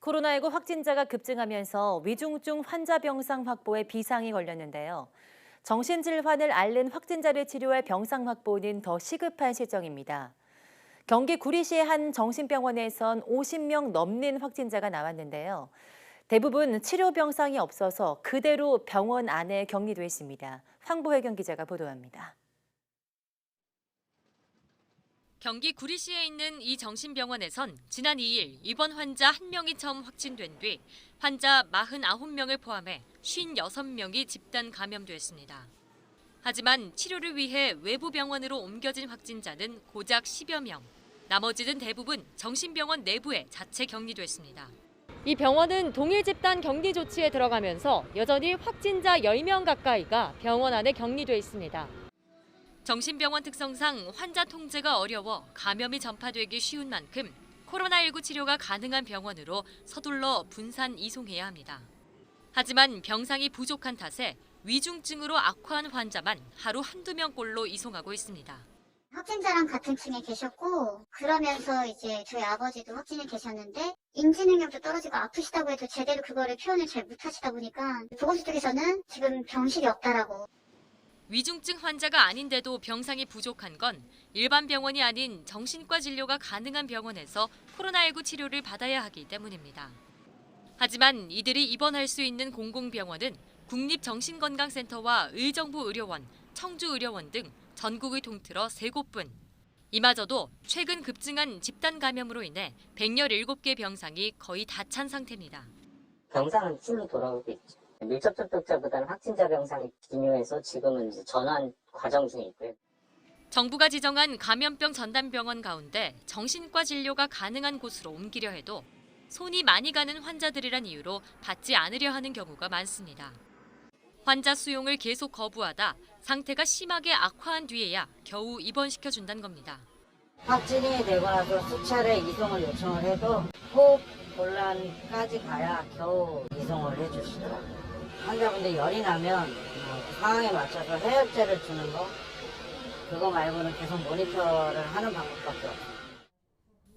코로나19 확진자가 급증하면서 위중증 환자 병상 확보에 비상이 걸렸는데요. 정신질환을 앓는 확진자를 치료할 병상 확보는 더 시급한 실정입니다. 경기 구리시의 한 정신병원에선 50명 넘는 확진자가 나왔는데요. 대부분 치료 병상이 없어서 그대로 병원 안에 격리돼 있습니다. 황보혜경 기자가 보도합니다. 경기 구리시에 있는 이 정신병원에선 지난 2일 입원 환자 1명이 처음 확진된 뒤 환자 49명을 포함해 56명이 집단 감염됐습니다. 하지만 치료를 위해 외부 병원으로 옮겨진 확진자는 고작 10여 명. 나머지는 대부분 정신병원 내부에 자체 격리됐습니다. 이 병원은 동일 집단 격리 조치에 들어가면서 여전히 확진자 10명 가까이가 병원 안에 격리돼 있습니다. 정신병원 특성상 환자 통제가 어려워 감염이 전파되기 쉬운 만큼 코로나19 치료가 가능한 병원으로 서둘러 분산 이송해야 합니다. 하지만 병상이 부족한 탓에 위중증으로 악화한 환자만 하루 한두 명꼴로 이송하고 있습니다. 확진자랑 같은 층에 계셨고 그러면서 이제 저희 아버지도 확진이 계셨는데 인지능력도 떨어지고 아프시다고 해도 제대로 그거를 표현을 잘 못하시다 보니까 보건소 쪽에서는 지금 병실이 없다라고. 위중증 환자가 아닌데도 병상이 부족한 건 일반 병원이 아닌 정신과 진료가 가능한 병원에서 코로나19 치료를 받아야 하기 때문입니다. 하지만 이들이 입원할 수 있는 공공병원은 국립정신건강센터와 의정부의료원, 청주의료원 등 전국을 통틀어 3곳뿐. 이마저도 최근 급증한 집단 감염으로 인해 117개 병상이 거의 다 찬 상태입니다. 병상은 풀로 돌아오고 있죠. 밀접 접촉자보다는 확진자 병상이 중요해서 지금은 이제 전환 과정 중에 있고요. 정부가 지정한 감염병 전담병원 가운데 정신과 진료가 가능한 곳으로 옮기려 해도 손이 많이 가는 환자들이란 이유로 받지 않으려 하는 경우가 많습니다. 환자 수용을 계속 거부하다 상태가 심하게 악화한 뒤에야 겨우 입원시켜준다는 겁니다. 확진이 되고 나서 수차례 이송을 요청을 해도 호흡 곤란까지 가야 겨우 이송을 해주시더라고요. 환자분들 열이 나면 상황에 맞춰서 해열제를 주는 거, 그거 말고는 계속 모니터를 하는 방법밖에 없어요.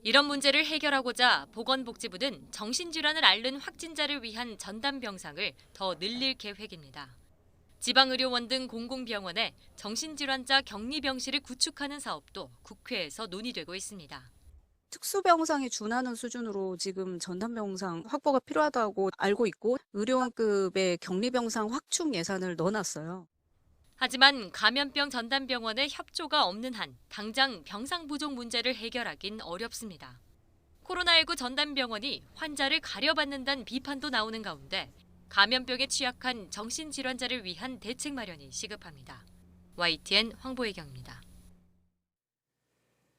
이런 문제를 해결하고자 보건복지부는 정신질환을 앓는 확진자를 위한 전담병상을 더 늘릴 계획입니다. 지방의료원 등 공공병원에 정신질환자 격리병실을 구축하는 사업도 국회에서 논의되고 있습니다. 특수병상에 준하는 수준으로 지금 전담병상 확보가 필요하다고 알고 있고 의료원급의 격리병상 확충 예산을 넣어놨어요. 하지만 감염병 전담병원의 협조가 없는 한 당장 병상 부족 문제를 해결하긴 어렵습니다. 코로나19 전담병원이 환자를 가려받는다는 비판도 나오는 가운데 감염병에 취약한 정신질환자를 위한 대책 마련이 시급합니다. YTN 황보혜경입니다.